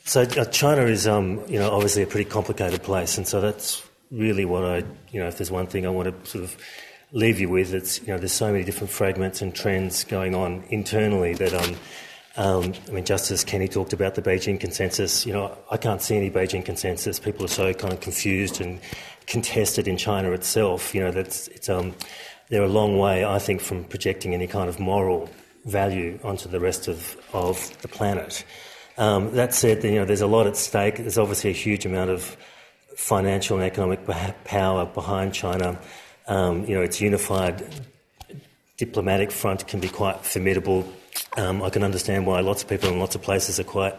So China is, obviously a pretty complicated place, and so that's really what if there's one thing I want to sort of leave you with, it's, there's so many different fragments and trends going on internally that, just as Kenny talked about the Beijing consensus, I can't see any Beijing consensus. People are so kind of confused and contested in China itself, they're a long way, I think, from projecting any kind of moral value onto the rest of the planet. That said, there's a lot at stake. There's obviously a huge amount of financial and economic power behind China. Its unified diplomatic front can be quite formidable. I can understand why lots of people in lots of places are quite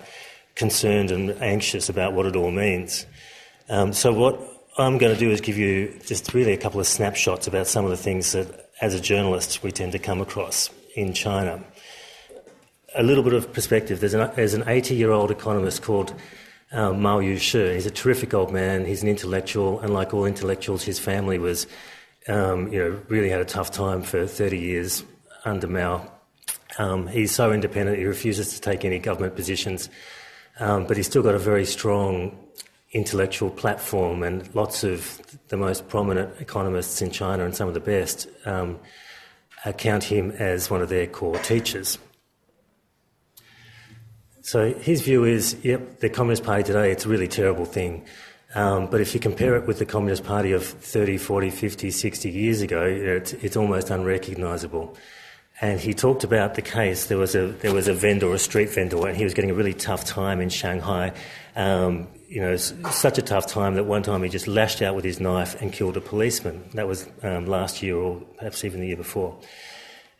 concerned and anxious about what it all means. So what I'm going to do is give you just really a couple of snapshots about some of the things that, as a journalist, we tend to come across in China. A little bit of perspective. There's an 80-year-old economist called Mao Yu-shi. He's a terrific old man. He's an intellectual, and like all intellectuals, his family was, really had a tough time for 30 years under Mao. He's so independent, he refuses to take any government positions, but he's still got a very strong intellectual platform, and lots of the most prominent economists in China, and some of the best, count him as one of their core teachers. So his view is, the Communist Party today, it's a really terrible thing. But if you compare it with the Communist Party of 30, 40, 50, 60 years ago, it's almost unrecognisable. And he talked about the case. There was a vendor, a street vendor, and he was getting a really tough time in Shanghai. Such a tough time that one time he just lashed out with his knife and killed a policeman. That was last year, or perhaps even the year before.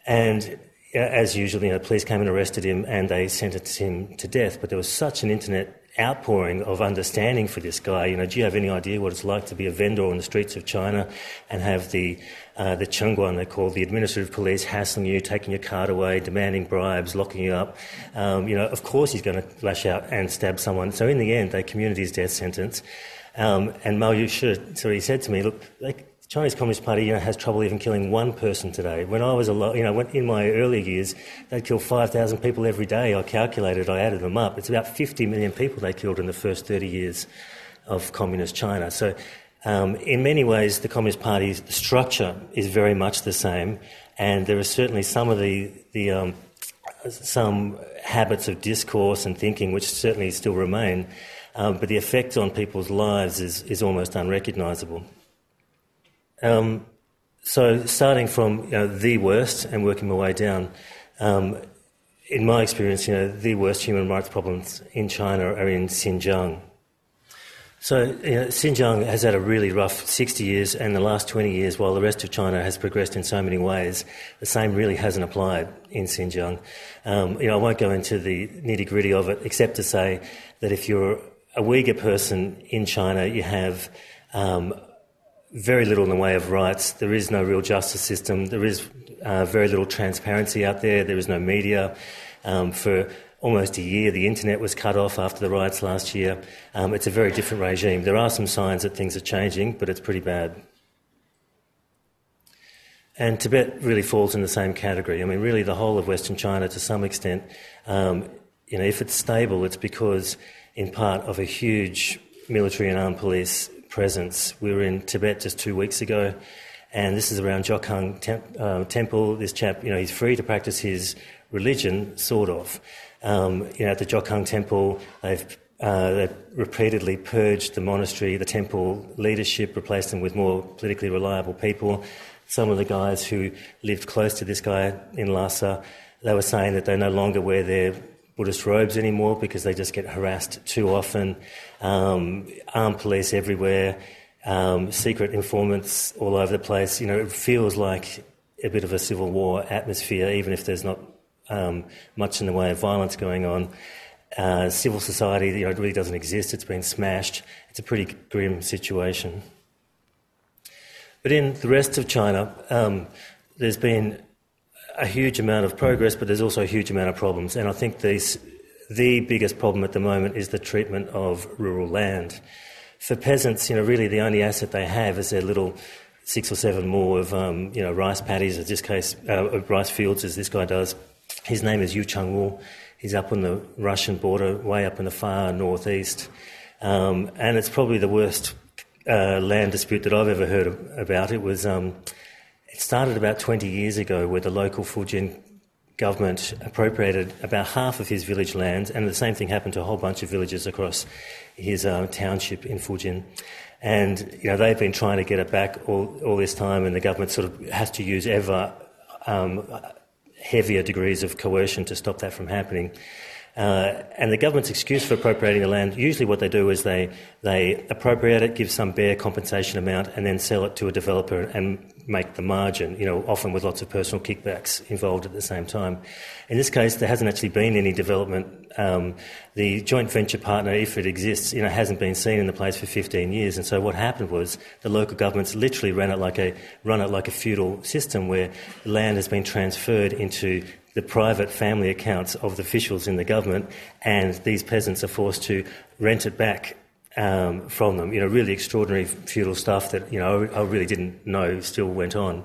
And as usual, police came and arrested him, and they sentenced him to death. But there was such an internet outpouring of understanding for this guy. Do you have any idea what it's like to be a vendor on the streets of China and have the Chengguan, they call the administrative police, hassling you, taking your card away, demanding bribes, locking you up? Of course he's going to lash out and stab someone. So in the end, they commuted his death sentence. And Mao Yu-shi, so he said to me, look, the Chinese Communist Party, has trouble even killing one person today. When I was in my early years, they'd kill 5,000 people every day. I added them up. It's about 50 million people they killed in the first 30 years of communist China. So in many ways, the Communist Party's structure is very much the same, and there are certainly some of some habits of discourse and thinking which certainly still remain, but the effect on people's lives is almost unrecognisable. So starting from the worst and working my way down, in my experience, the worst human rights problems in China are in Xinjiang. So Xinjiang has had a really rough 60 years, and the last 20 years, while the rest of China has progressed in so many ways, the same really hasn't applied in Xinjiang. I won't go into the nitty-gritty of it, except to say that if you're a Uyghur person in China, you have very little in the way of rights. There is no real justice system. There is very little transparency out there. There is no media. For almost a year, the internet was cut off after the riots last year. It's a very different regime. There are some signs that things are changing, but it's pretty bad. And Tibet really falls in the same category. Really the whole of Western China, to some extent, if it's stable, it's because, in part, of a huge military and armed police presence. We were in Tibet just 2 weeks ago, and this is around Jokhang Temple. This chap, he's free to practice his religion, sort of. At the Jokhang Temple, they've repeatedly purged the monastery, the temple leadership, replaced them with more politically reliable people. Some of the guys who lived close to this guy in Lhasa, they were saying that they no longer wear their Buddhist robes anymore because they just get harassed too often. Armed police everywhere, secret informants all over the place. It feels like a bit of a civil war atmosphere, even if there's not much in the way of violence going on. Civil society, it really doesn't exist. It's been smashed. It's a pretty grim situation. But in the rest of China, there's been a huge amount of progress, but there's also a huge amount of problems. And I think the biggest problem at the moment is the treatment of rural land. For peasants, really the only asset they have is their little 6 or 7 more of, rice paddies, in this case, rice fields, as this guy does. His name is Yu Changwu. He's up on the Russian border, way up in the far northeast. And it's probably the worst land dispute that I've ever heard about. It started about 20 years ago, where the local Fujian government appropriated about half of his village land, and the same thing happened to a whole bunch of villages across his township in Fujian. And they've been trying to get it back all this time, and the government sort of has to use ever heavier degrees of coercion to stop that from happening. And the government's excuse for appropriating the land, usually what they do is they appropriate it, give some bare compensation amount, and then sell it to a developer and make the margin, often with lots of personal kickbacks involved at the same time. In this case, there hasn't actually been any development. The joint venture partner, if it exists, hasn't been seen in the place for 15 years. And so what happened was the local governments literally run it like a feudal system, where land has been transferred into the private family accounts of the officials in the government, and these peasants are forced to rent it back from them. Really extraordinary feudal stuff that I really didn't know still went on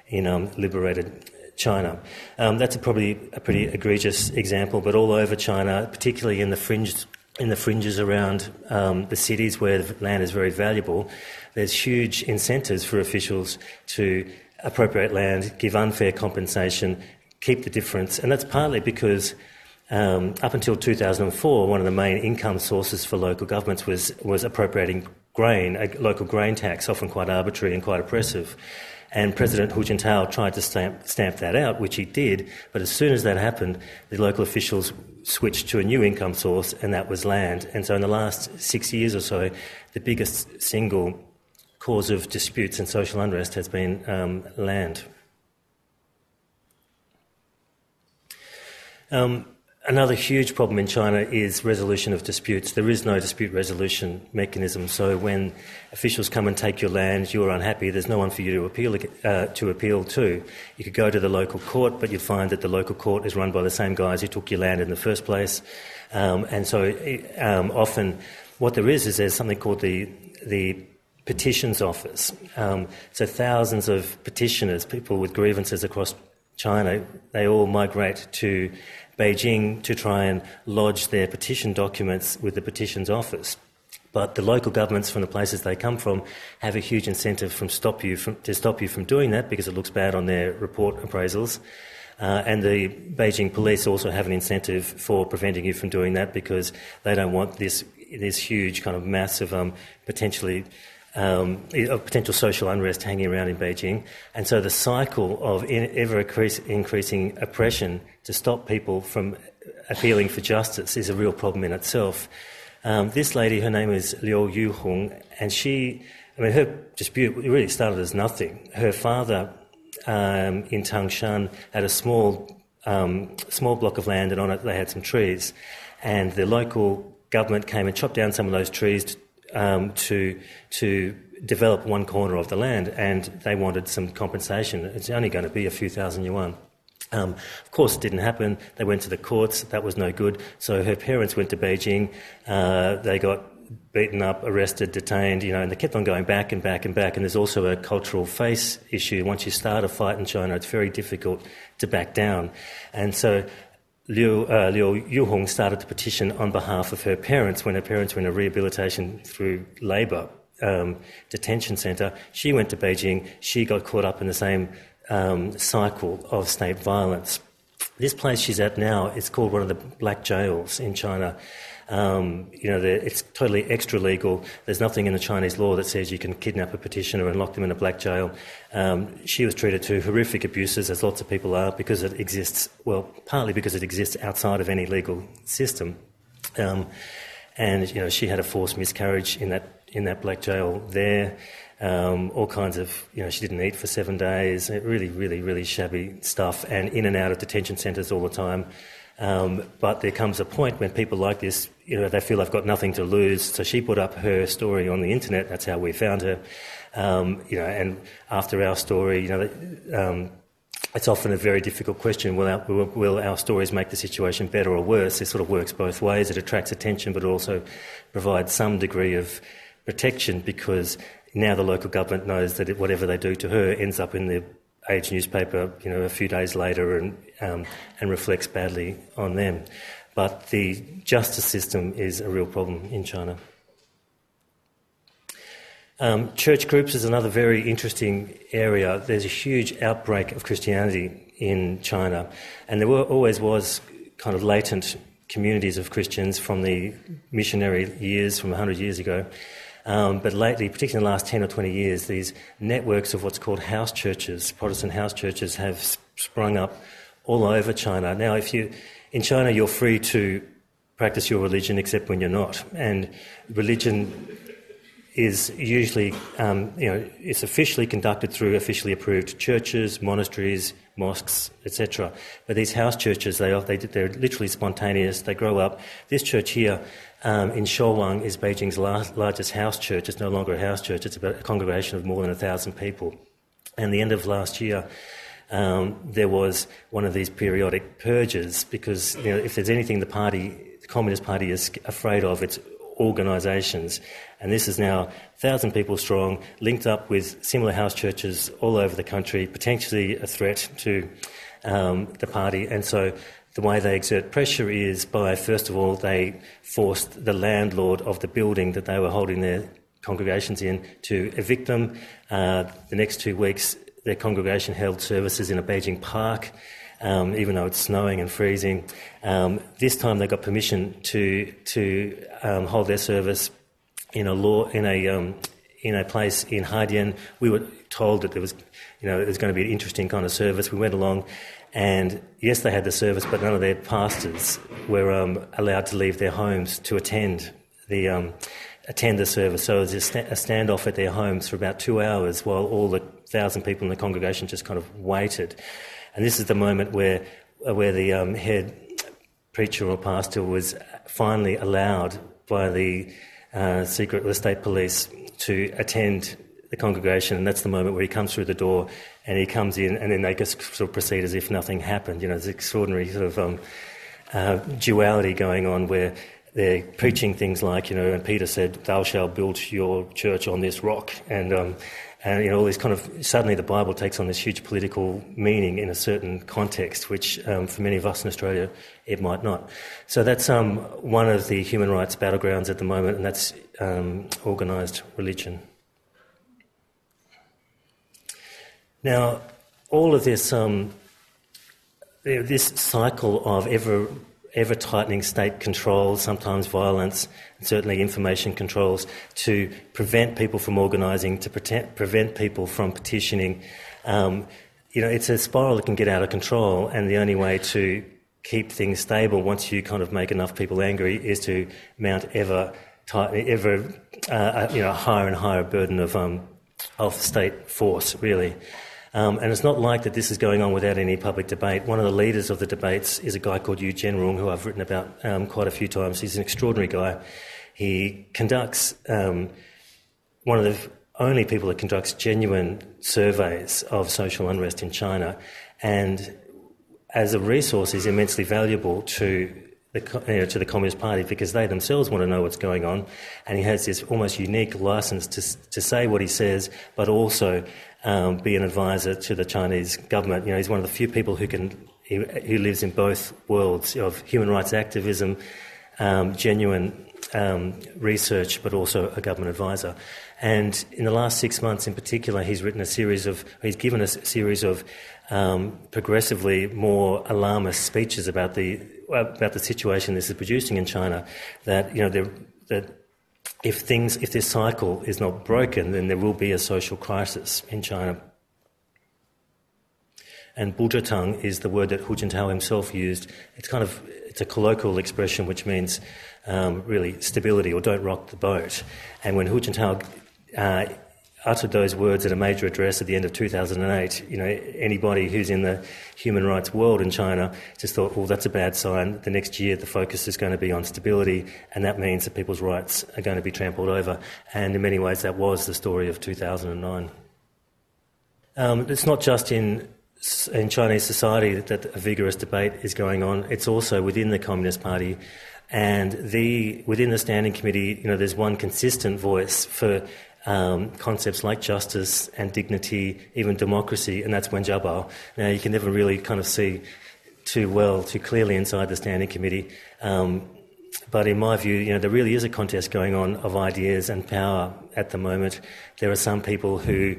in liberated China. That's probably a pretty egregious example, but all over China, particularly in the fringes around the cities where the land is very valuable, there's huge incentives for officials to appropriate land, give unfair compensation, keep the difference. And that's partly because up until 2004, one of the main income sources for local governments was appropriating grain, a local grain tax, often quite arbitrary and quite oppressive. And President Hu Jintao tried to stamp that out, which he did, but as soon as that happened, the local officials switched to a new income source, and that was land. And so in the last 6 years or so, the biggest single cause of disputes and social unrest has been land. Another huge problem in China is resolution of disputes. There is no dispute resolution mechanism, so when officials come and take your land, you're unhappy, there's no one for you to appeal to. You could go to the local court, but you'd find that the local court is run by the same guys who took your land in the first place. And so often what there is there's something called the petitions office. So thousands of petitioners, people with grievances across China, they all migrate to Beijing to try and lodge their petition documents with the petitions office. But the local governments from the places they come from have a huge incentive to stop you from doing that, because it looks bad on their report appraisals. And the Beijing police also have an incentive for preventing you from doing that, because they don't want this huge kind of mass of potential social unrest hanging around in Beijing. And so the cycle of ever-increasing oppression to stop people from appealing for justice is a real problem in itself. This lady, her name is Liu Yuhong, and her dispute really started as nothing. Her father in Tangshan had a small block of land, and on it they had some trees. And the local government came and chopped down some of those trees to develop one corner of the land, and they wanted some compensation. It's only going to be a few thousand yuan. Of course, it didn't happen. They went to the courts. That was no good. So her parents went to Beijing. They got beaten up, arrested, detained, and they kept on going back and back and back. And there's also a cultural face issue. Once you start a fight in China, it's very difficult to back down. And so Liu Yuhong started to petition on behalf of her parents when her parents were in a rehabilitation through labour detention centre. She went to Beijing. She got caught up in the same cycle of state violence. This place she's at now is called one of the black jails in China. It's totally extra legal. There's nothing in the Chinese law that says you can kidnap a petitioner and lock them in a black jail. She was treated to horrific abuses, as lots of people are, because it exists, partly because it exists outside of any legal system. And she had a forced miscarriage in that black jail there. All kinds of, she didn't eat for 7 days. Really, really, really shabby stuff, and in and out of detention centres all the time. But there comes a point when people like this, they feel they've got nothing to lose. So she put up her story on the internet. That's how we found her. And after our story, it's often a very difficult question. Will our stories make the situation better or worse? It sort of works both ways. It attracts attention, but it also provides some degree of protection, because now the local government knows that whatever they do to her ends up in Age newspaper, a few days later and reflects badly on them. But the justice system is a real problem in China. Church groups is another very interesting area. There's a huge outbreak of Christianity in China, and there always was kind of latent communities of Christians from the missionary years from 100 years ago. But lately, particularly in the last 10 or 20 years, these networks of what's called house churches, Protestant house churches, have sprung up all over China. Now, in China, you're free to practice your religion except when you're not. And religion is usually, it's officially conducted through officially approved churches, monasteries, mosques, etc. But these house churches, they're literally spontaneous. They grow up. This church here in Shouwang is Beijing's largest house church. It's no longer a house church. It's about a congregation of more than 1,000 people. And the end of last year, there was one of these periodic purges because if there's anything the Communist Party is afraid of, it's organisations. And this is now 1,000 people strong, linked up with similar house churches all over the country, potentially a threat to the party. And so the way they exert pressure is by, first of all, they forced the landlord of the building that they were holding their congregations in to evict them. The next 2 weeks, their congregation held services in a Beijing park, even though it's snowing and freezing. This time they got permission to hold their service in a place in Haidian. We were told that there was, it was going to be an interesting kind of service. We went along, and yes, they had the service, but none of their pastors were allowed to leave their homes to attend the service. So there was a standoff at their homes for about 2 hours while all the 1,000 people in the congregation just kind of waited. And this is the moment where the head preacher or pastor was finally allowed by the state police to attend the congregation, and that's the moment where he comes through the door and he comes in, and then they just sort of proceed as if nothing happened. There's extraordinary sort of duality going on where they're preaching things like, and Peter said, "Thou shalt build your church on this rock," and all these kind of, suddenly the Bible takes on this huge political meaning in a certain context, which for many of us in Australia, it might not. So that's one of the human rights battlegrounds at the moment, and that's organised religion. Now, all of this, this cycle of ever tightening state control, sometimes violence, and certainly information controls, to prevent people from organising, to prevent people from petitioning. It's a spiral that can get out of control, and the only way to keep things stable once you kind of make enough people angry is to mount ever higher and higher burden of state force, really. And it's not like that this is going on without any public debate. One of the leaders of the debates is a guy called Yu Zhenrong, who I've written about quite a few times. He's an extraordinary guy. He conducts, one of the only people that conducts genuine surveys of social unrest in China, and as a resource is immensely valuable to the Communist Party, because they themselves want to know what's going on, and he has this almost unique license to say what he says, but also be an advisor to the Chinese government. He's one of the few people who lives in both worlds of human rights activism, genuine research, but also a government advisor. And in the last 6 months in particular, he's given us a series of progressively more alarmist speeches about the situation this is producing in China. That if this cycle is not broken, then there will be a social crisis in China. And Butta is the word that Hu Jintao himself used. It's a colloquial expression which means really stability, or don't rock the boat. And when Hu Jintao uttered those words at a major address at the end of 2008, anybody who's in the human rights world in China just thought, well, that's a bad sign. The next year the focus is going to be on stability, and that means that people's rights are going to be trampled over. And in many ways that was the story of 2009. It's not just in Chinese society that a vigorous debate is going on. It's also within the Communist Party. And within the Standing Committee, there's one consistent voice for concepts like justice and dignity, even democracy, and that's Wenjiabao. Now, you can never really kind of see too clearly inside the Standing Committee. But in my view, there really is a contest going on of ideas and power at the moment. There are some people who,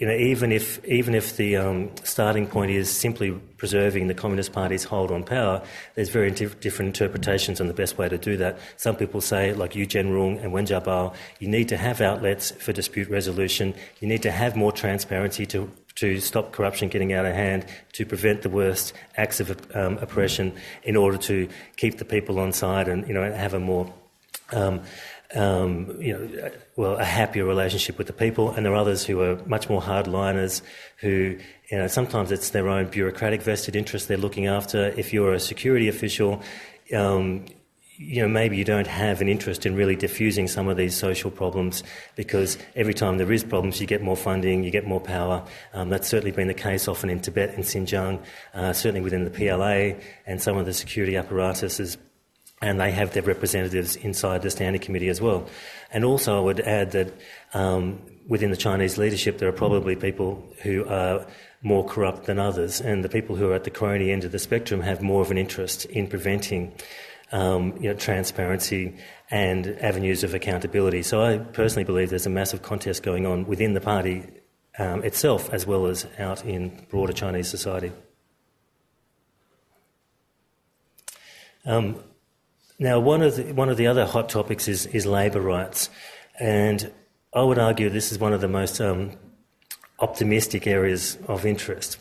even if the starting point is simply preserving the Communist Party's hold on power, there's very different interpretations on the best way to do that. Some people say, like Yu Zhenrong and Wen Jiabao, you need to have outlets for dispute resolution. You need to have more transparency to stop corruption getting out of hand, to prevent the worst acts of oppression, in order to keep the people on side and have a more a happier relationship with the people. And there are others who are much more hardliners who, sometimes it's their own bureaucratic vested interest they're looking after. If you're a security official, maybe you don't have an interest in really diffusing some of these social problems, because every time there is problems, you get more funding, you get more power. That's certainly been the case often in Tibet and Xinjiang, certainly within the PLA and some of the security apparatuses. And they have their representatives inside the Standing Committee as well. And also I would add that within the Chinese leadership there are probably people who are more corrupt than others, and the people who are at the crony end of the spectrum have more of an interest in preventing transparency and avenues of accountability. So I personally believe there's a massive contest going on within the party itself, as well as out in broader Chinese society. Now, one of the other hot topics is labour rights, and I would argue this is one of the most optimistic areas of interest.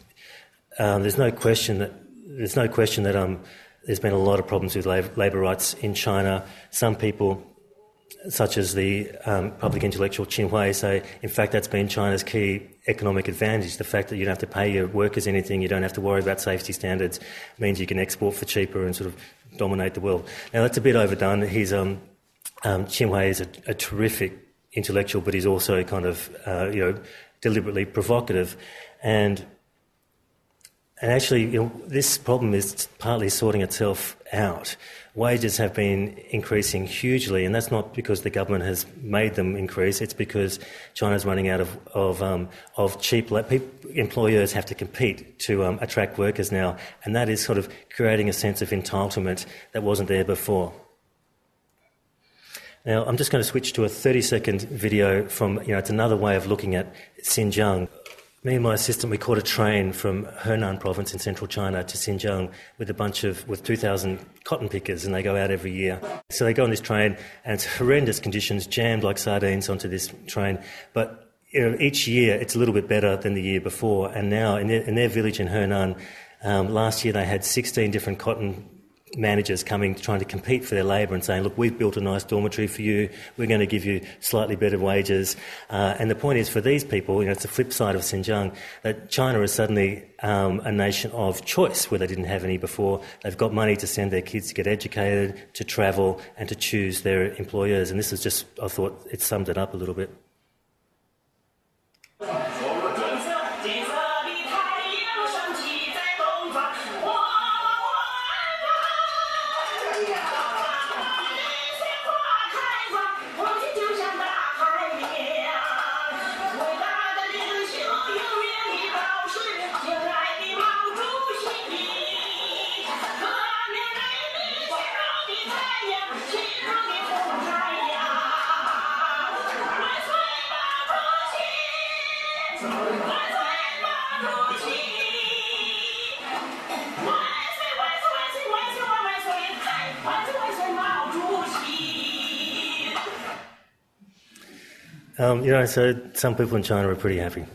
There's no question that there's been a lot of problems with labour rights in China. Some people, such as the public intellectual Qin Hui, say, in fact, that's been China's key economic advantage. The fact that you don't have to pay your workers anything, you don't have to worry about safety standards, means you can export for cheaper and sort of dominate the world. Now, that's a bit overdone. Qin Hui is a terrific intellectual, but he's also kind of, deliberately provocative. And actually, this problem is partly sorting itself out. Wages have been increasing hugely, and that's not because the government has made them increase. It's because China's running out of cheap labour. Employers have to compete to attract workers now, and that is sort of creating a sense of entitlement that wasn't there before. Now, I'm just going to switch to a 30-second video from, it's another way of looking at Xinjiang. Me and my assistant, we caught a train from Henan province in central China to Xinjiang with 2,000 cotton pickers, and they go out every year. So they go on this train, and it's horrendous conditions, jammed like sardines onto this train. But each year it's a little bit better than the year before. And now in their village in Henan, last year they had 16 different cotton managers coming, trying to compete for their labour and saying, look, we've built a nice dormitory for you, we're going to give you slightly better wages. And the point is, for these people, it's the flip side of Xinjiang, that China is suddenly a nation of choice where they didn't have any before. They've got money to send their kids to get educated, to travel, and to choose their employers. And this is just, I thought it summed it up a little bit. So some people in China are pretty happy.